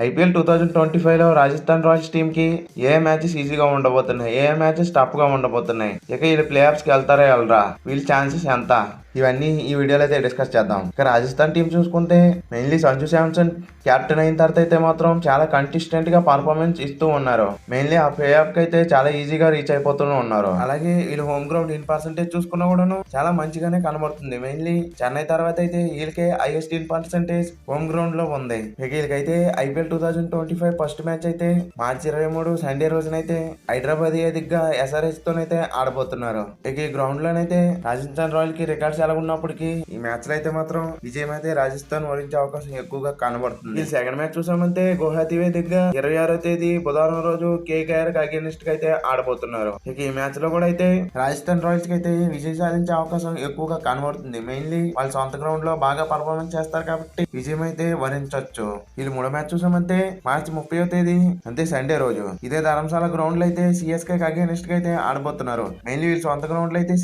IPL 2025లో Rajasthan Royals team కి ఏ matches ఈజీగా ఉండబోతున్నాయి, ఏ మ్యాచెస్ టఫ్ గా ఉండబోతున్నాయి, ఇక వీళ్ళు ప్లే ఆఫ్స్ కి వెళ్తారా వెళ్ళరా, వీళ్ళ ఛాన్సెస్ ఎంత, ఇవన్నీ ఈ వీడియోలో అయితే డిస్కస్ చేద్దాం. ఇక రాజస్థాన్ టీం చూసుకుంటే మెయిన్లీ సంజు శాంసన్ కెప్టెన్ అయిన తర్వాత అయితే మాత్రం చాలా కన్సిస్టెంట్ గా పర్ఫార్మెన్స్ ఇస్తూ ఉన్నారు. మెయిన్లీ ఆ ప్లే ఆఫ్ కి అయితే చాలా ఈజీగా రీచ్ అయిపోతూ ఉన్నారు. అలాగే వీళ్ళు హోమ్ గ్రౌండ్ ఇన్ పర్సెంటేజ్ చూసుకున్నా కూడాను చాలా మంచిగానే కనబడుతుంది. మెయిన్లీ చెన్నై తర్వాత అయితే వీళ్ళకే highest in percentage home ground లో ఉంది. ఇక వీళ్ళకైతే ఐపీఎల్ 2025 ఫస్ట్ మ్యాచ్ అయితే మార్చి 23 సండే రోజునైతే హైదరాబాద్ వేదికగా ఎస్ఆర్హెచ్ తోనైతే ఆడబోతున్నారు. ఇక ఈ గ్రౌండ్ లోనైతే రాజస్థాన్ రాయల్ కి రికార్డ్స్ ఎలా ఉన్నప్పటికీ ఈ మ్యాచ్ లో అయితే మాత్రం విజయం అయితే రాజస్థాన్ వరించే అవకాశం ఎక్కువగా కనబడుతుంది. ఈ సెకండ్ మ్యాచ్ చూసామంటే గువాహతి వేదికగా 26వ తేదీ బుధవారం రోజు కేకేఆర్ కి అగేనిస్ట్ గా అయితే ఆడబోతున్నారు. ఇక ఈ మ్యాచ్ లో కూడా అయితే రాజస్థాన్ రాయల్స్ కి అయితే విజయం సాధించే అవకాశం ఎక్కువగా కనబడుతుంది. మెయిన్లీ వాళ్ళ సొంత గ్రౌండ్ లో బాగా పర్ఫార్మెన్స్ చేస్తారు కాబట్టి విజయం అయితే వరించవచ్చు. వీళ్ళు మూడో మ్యాచ్ చూసామంటే మార్చి 30వ తేదీ అంటే సండే రోజు ఇదే ధర్మశాల గ్రౌండ్ లో అయితే సిఎస్కే అగేనిస్ట్ గా అయితే ఆడబోతున్నారు. మెయిన్లీ వీళ్ళ సొంత గ్రౌండ్ లో అయితే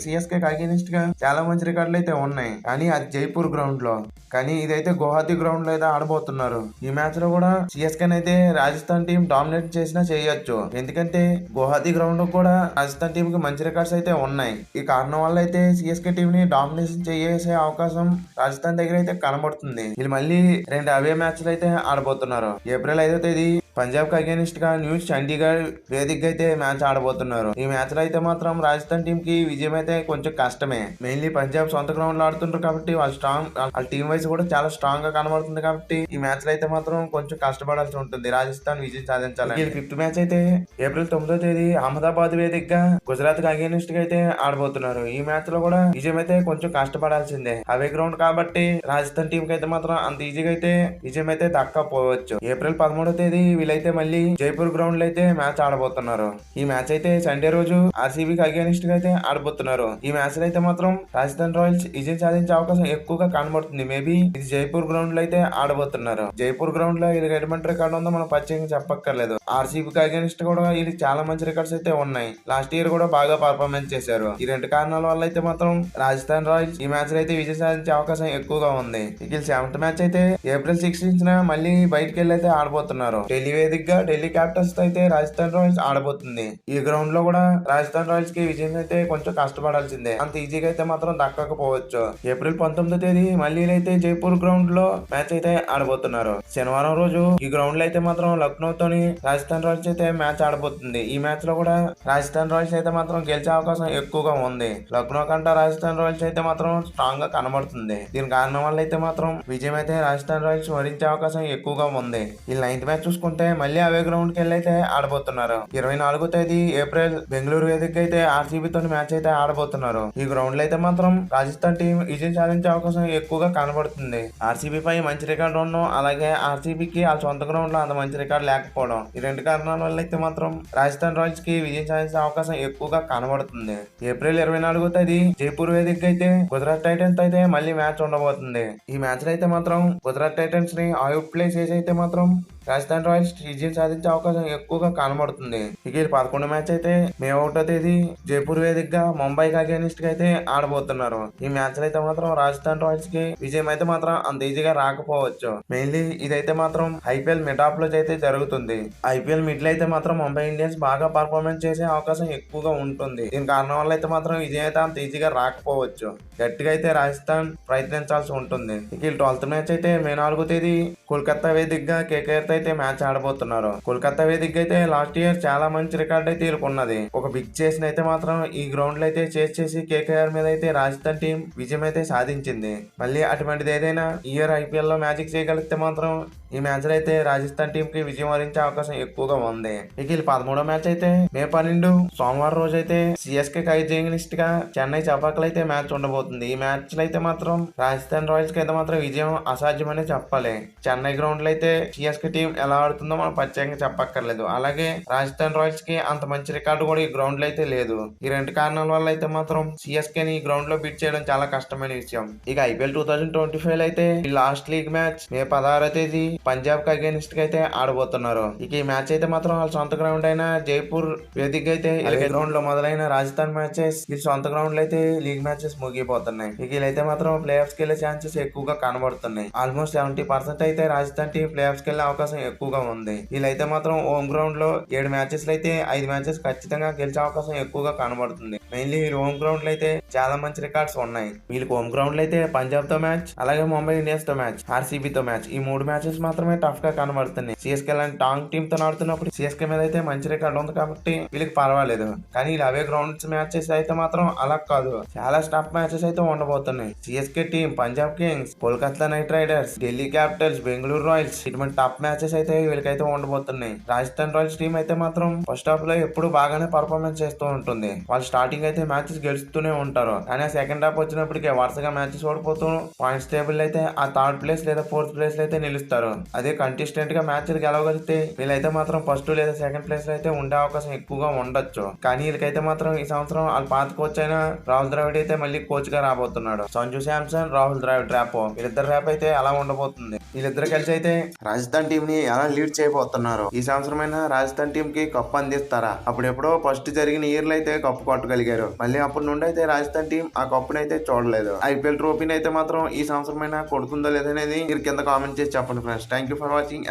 సిఎస్కే అగేనిస్ట్ గా చాలా మంచి రికార్డులు అయితే ఉన్నాయి. కానీ అది జైపూర్ గ్రౌండ్ లో, కానీ ఇదైతే గువాహతి గ్రౌండ్ లో అయితే ఆడబోతున్నారు. ఈ మ్యాచ్ లో కూడా సిఎస్కే అయితే రాజస్థాన్ టీం డామినేట్ చేసినా చేయొచ్చు. ఎందుకంటే గువాహతి గ్రౌండ్ కూడా రాజస్థాన్ టీం కి మంచి రికార్డ్స్ అయితే ఉన్నాయి. ఈ కారణం వల్ల అయితే సిఎస్కే టీం ని డామినేషన్ చేసే అవకాశం రాజస్థాన్ దగ్గర అయితే కనబడుతుంది. వీళ్ళు మళ్ళీ 2 అవే మ్యాచ్లు అయితే ఆడబోతున్నారు. ఏప్రిల్ 5వ తేదీ పంజాబ్ కి అగేనిస్ట్ గా న్యూ చండీగఢ్ వేదికగా అయితే మ్యాచ్ ఆడబోతున్నారు. ఈ మ్యాచ్ లో అయితే మాత్రం రాజస్థాన్ టీం కి విజయం అయితే కొంచెం కష్టమే. మెయిన్లీ పంజాబ్ సొంత గ్రౌండ్ లో ఆడుతుంటారు కాబట్టి వాళ్ళ టీం వైస్ కూడా చాలా స్ట్రాంగ్ గా కనబడుతుంది. కాబట్టి ఈ మ్యాచ్ లో అయితే మాత్రం కొంచెం కష్టపడాల్సి ఉంటుంది రాజస్థాన్ విజయం సాధించాలి. ఫిఫ్త్ మ్యాచ్ అయితే ఏప్రిల్ 9వ తేదీ అహ్మదాబాద్ వేదికగా గుజరాత్ కి అగేనిస్ట్ గా అయితే ఆడబోతున్నారు. ఈ మ్యాచ్ లో కూడా విజయం అయితే కొంచెం కష్టపడాల్సిందే. అవే గ్రౌండ్ కాబట్టి రాజస్థాన్ టీం కి అయితే మాత్రం అంత ఈజీగా అయితే విజయం అయితే దక్కపోవచ్చు. ఏప్రిల్ 13వ తేదీ వీళ్ళైతే మళ్ళీ జైపూర్ గ్రౌండ్ లో అయితే మ్యాచ్ ఆడబోతున్నారు. ఈ మ్యాచ్ అయితే సండే రోజు ఆర్సీబీకి అగేనిస్ట్ గా అయితే ఆడబోతున్నారు. ఈ మ్యాచ్ లో అయితే మాత్రం రాజస్థాన్ రాయల్స్ విజయం సాధించే అవకాశం ఎక్కువగా కనబడుతుంది. మేబీ ఇది జైపూర్ గ్రౌండ్ లో అయితే ఆడబోతున్నారు. జైపూర్ గ్రౌండ్ లో వీళ్ళకి ఎటువంటి రికార్డు ఉందో మనం ప్రత్యేకంగా చెప్పక్కర్లేదు. ఆర్సీబీకి అగేనిస్ట్ కూడా వీళ్ళకి చాలా మంచి రికార్డ్స్ అయితే ఉన్నాయి. లాస్ట్ ఇయర్ కూడా బాగా పర్ఫార్మెన్స్ చేశారు. ఈ 2 కారణాల వల్ల అయితే మాత్రం రాజస్థాన్ రాయల్స్ ఈ మ్యాచ్ లో అయితే విజయం సాధించే అవకాశం ఎక్కువగా ఉంది. ఇక 7th మ్యాచ్ అయితే ఏప్రిల్ 16న మళ్ళీ బయటకు వెళ్ళి అయితే ఆడబోతున్నారు. ఢిల్లీ వేదికగా ఢిల్లీ క్యాపిటల్స్ తో అయితే రాజస్థాన్ రాయల్స్ ఆడబోతుంది. ఈ గ్రౌండ్ లో కూడా రాజస్థాన్ రాయల్స్ కి విజయం అయితే కొంచెం కష్టపడాల్సిందే. అంత ఈజీగా అయితే మాత్రం దక్కకపోవచ్చు. ఏప్రిల్ 19వ తేదీ మళ్ళీ అయితే జైపూర్ గ్రౌండ్ లో మ్యాచ్ అయితే ఆడబోతున్నారు. శనివారం రోజు ఈ గ్రౌండ్ లో అయితే మాత్రం లక్నో తోని రాజస్థాన్ రాయల్స్ అయితే మ్యాచ్ ఆడబోతుంది. ఈ మ్యాచ్ లో కూడా రాజస్థాన్ రాయల్స్ అయితే మాత్రం గెలిచే అవకాశం ఎక్కువగా ఉంది. లక్నో కంటే రాజస్థాన్ రాయల్స్ అయితే మాత్రం స్ట్రాంగ్ గా కనబడుతుంది. దీని కారణం వల్ల అయితే మాత్రం విజయం అయితే రాజస్థాన్ రాయల్స్ వరించే అవకాశం ఎక్కువగా ఉంది. ఈ 9th మ్యాచ్ చూసుకుంటే మళ్ళీ అవే గ్రౌండ్ కి వెళ్ళి అయితే ఆడబోతున్నారు. 24వ తేదీ ఏప్రిల్ బెంగళూరు వేదిక అయితే ఆర్సీబీ తోని మ్యాచ్ అయితే ఆడబోతున్నారు. ఈ గ్రౌండ్ లో అయితే మాత్రం రాజస్థాన్ టీం విజయం సాధించే అవకాశం ఎక్కువగా కనబడుతుంది. ఆర్సీబీ పై మంచి రికార్డు ఉండడం, అలాగే ఆర్సీబీకి వాళ్ళ సొంత గ్రౌండ్ లో అంత మంచి రికార్డు లేకపోవడం, ఈ 2 కారణాల వల్ల అయితే మాత్రం రాజస్థాన్ రాయల్స్ కి విజయం సాధించే అవకాశం ఎక్కువగా కనబడుతుంది. ఏప్రిల్ 24వ తేదీ జైపూర్ వేదిక అయితే గుజరాత్ టైటన్స్ అయితే మళ్ళీ మ్యాచ్ ఉండబోతుంది. ఈ మ్యాచ్ లో అయితే మాత్రం గుజరాత్ టైటన్స్ ని అవుట్ ప్లే చేసి అయితే మాత్రం రాజస్థాన్ రాయల్స్ విజయం సాధించే అవకాశం ఎక్కువగా కనబడుతుంది. ఇక 11వ మ్యాచ్ అయితే మే 1వ తేదీ జైపూర్ వేదికగా ముంబైకి అగేనిస్ట్ గా అయితే ఆడబోతున్నారు. ఈ మ్యాచ్ లో అయితే మాత్రం రాజస్థాన్ రాయల్స్ కి విజయం అయితే మాత్రం అంత ఈజీగా రాకపోవచ్చు. మెయిన్లీ ఇదైతే మాత్రం ఐపీఎల్ మిడ్ ఆఫ్ లో అయితే జరుగుతుంది. ఐపీఎల్ మిడ్ లో అయితే మాత్రం ముంబై ఇండియన్స్ బాగా పర్ఫార్మెన్స్ చేసే అవకాశం ఎక్కువగా ఉంటుంది. దీని కారణం వల్ల అయితే మాత్రం విజయం అయితే అంత ఈజీగా రాకపోవచ్చు. గట్టిగా అయితే రాజస్థాన్ ప్రయత్నించాల్సి ఉంటుంది. ఇక 12th మ్యాచ్ అయితే మే 4వ తేదీ కోల్కతా వేదికగా కేకేఆర్ అయితే మ్యాచ్ ఆడబోతున్నారు. కోల్కతా వేదిక అయితే లాస్ట్ ఇయర్ చాలా మంచి రికార్డ్ అయితే ఉన్నది. ఒక బిగ్ చేసి అయితే మాత్రం ఈ గ్రౌండ్ లో అయితే చేసి కేకేఆర్ మీద అయితే రాజస్థాన్ టీం విజయం అయితే సాధించింది. మళ్ళీ అటువంటిది ఏదైనా ఇయర్ ఐపీఎల్ లో మ్యాజిక్ చేయగలిగితే మాత్రం ఈ మ్యాచ్ లో అయితే రాజస్థాన్ టీం కి విజయం వరించే అవకాశం ఎక్కువగా ఉంది. ఇక 13వ మ్యాచ్ అయితే మే 12 సోమవారం రోజు అయితే సిఎస్కే అగేనిస్ట్ గా చెన్నై చపాకులు అయితే మ్యాచ్ ఉండబోతుంది. ఈ మ్యాచ్ లో అయితే మాత్రం రాజస్థాన్ రాయల్స్ కి అయితే మాత్రం విజయం అసాధ్యమనే చెప్పాలి. చెన్నై గ్రౌండ్ లో అయితే సిఎస్కే టీం ఎలా ఆడుతుందో మనం ప్రత్యేకంగా చెప్పక్కర్లేదు. అలాగే రాజస్థాన్ రాయల్స్ కి అంత మంచి రికార్డు కూడా ఈ గ్రౌండ్ లో అయితే లేదు. ఈ 2 కారణాల వల్ల అయితే మాత్రం సిఎస్కే ని ఈ గ్రౌండ్ లో బీట్ చేయడం చాలా కష్టమైన విషయం. ఇక ఐపీఎల్ 2025 అయితే లాస్ట్ లీగ్ మ్యాచ్ మే 16వ తేదీ పంజాబ్ కి అగేనిస్ట్ గా అయితే ఆడబోతున్నారు. ఇక ఈ మ్యాచ్ అయితే మాత్రం వాళ్ళ సొంత గ్రౌండ్ అయిన జైపూర్ వేదిక అయితే గ్రౌండ్ లో మొదలైన రాజస్థాన్ మ్యాచెస్ ఈ సొంత గ్రౌండ్ లో అయితే లీగ్ మ్యాచెస్ ముగిపోతున్నాయి. ఇక వీళ్ళైతే మాత్రం ప్లే ఆఫ్స్ కి వెళ్లే ఛాన్సెస్ ఎక్కువగా కనబడుతున్నాయి. ఆల్మోస్ట్ 70% అయితే రాజస్థాన్ టీం ప్లే ఆఫ్స్ కి వెళ్లే అవకాశం ఎక్కువగా ఉంది. వీళ్ళైతే మాత్రం హోమ్ గ్రౌండ్ లో 7 మ్యాచెస్ అయితే 5 మ్యాచెస్ ఖచ్చితంగా గెలిచే అవకాశం ఎక్కువగా కనబడుతుంది. మెయిన్లీ వీళ్ళు హోమ్ గ్రౌండ్ లో అయితే చాలా మంచి రికార్డ్స్ ఉన్నాయి. వీళ్ళకి హోమ్ గ్రౌండ్ లో అయితే పంజాబ్ తో మ్యాచ్, అలాగే ముంబై ఇండియన్స్ తో మ్యాచ్, ఆర్సీబీ తో మ్యాచ్, ఈ 3 మ్యాచెస్ మాత్రమే టఫ్ గా కనబడుతున్నాయి. సిఎస్కే లాంటి టాంగ్ టీమ్ తో ఆడుతున్నప్పుడు సిఎస్కే మీద అయితే మంచి రికార్డ్ ఉంది కాబట్టి వీళ్ళకి పర్వాలేదు. కానీ వీళ్ళు అవే గ్రౌండ్స్ మ్యాచెస్ అయితే మాత్రం అలా కాదు, చాలా స్టఫ్ మ్యాచెస్ అయితే ఉండబోతున్నాయి. CSK team, Punjab Kings, Kolkata night riders, Delhi Capitals, Bengaluru Royals ఇటువంటి టఫ్ మ్యాచెస్ అయితే వీళ్ళకైతే ఉండబోతున్నాయి. రాజస్థాన్ రాయల్స్ టీం అయితే మాత్రం ఫస్ట్ హాఫ్ లో ఎప్పుడు బాగానే పర్ఫార్మెన్స్ చేస్తూ ఉంటుంది. వాళ్ళు స్టార్టింగ్ అయితే మ్యాచెస్ గెలుస్తూనే ఉంటారు. కానీ సెకండ్ హాఫ్ వచ్చినప్పటికీ వరుసగా మ్యాచెస్ ఓడిపోతూ పాయింట్స్ టేబుల్ అయితే ఆ థర్డ్ ప్లేస్ లేదా ఫోర్త్ ప్లేస్ లో అయితే నిలుస్తారు. అదే కంటెస్టెంట్ గా మ్యాచ్ గెలవగలిగితే వీళ్ళైతే మాత్రం ఫస్ట్ లేదా సెకండ్ ప్లేస్ లో అయితే ఉండే అవకాశం ఎక్కువగా ఉండొచ్చు. కానీ వీళ్ళకైతే మాత్రం ఈ సంవత్సరం వాళ్ళ పాత కోచ్ అయిన రాహుల్ ద్రావిడ్ అయితే మళ్ళీ కోచ్ గా రాబోతున్నాడు. సంజు శాంసన్, రాహుల్ ద్రావిడ్ ర్యాప్, వీళ్ళిద్దరు ర్యాప్ అయితే అలా ఉండబోతుంది. వీళ్ళిద్దరు కలిసి అయితే రాజస్థాన్ టీం ని ఎలా లీడ్ చేయబోతున్నారు. ఈ సంవత్సరమైన రాజస్థాన్ టీం కి కప్పు అందిస్తారా? అప్పుడు ఎప్పుడో ఫస్ట్ జరిగిన ఇయర్ లో అయితే కప్పు కొట్టగలిగారు. మళ్ళీ అప్పటి నుండి అయితే రాజస్థాన్ టీం ఆ కప్పును అయితే చూడలేదు. ఐపీఎల్ ట్రోఫీని అయితే మాత్రం ఈ సంవత్సరమైనా కొడుతుందో లేదనేది మీరు కింద కామెంట్ చేసి చెప్పండి friends. Thank you for watching.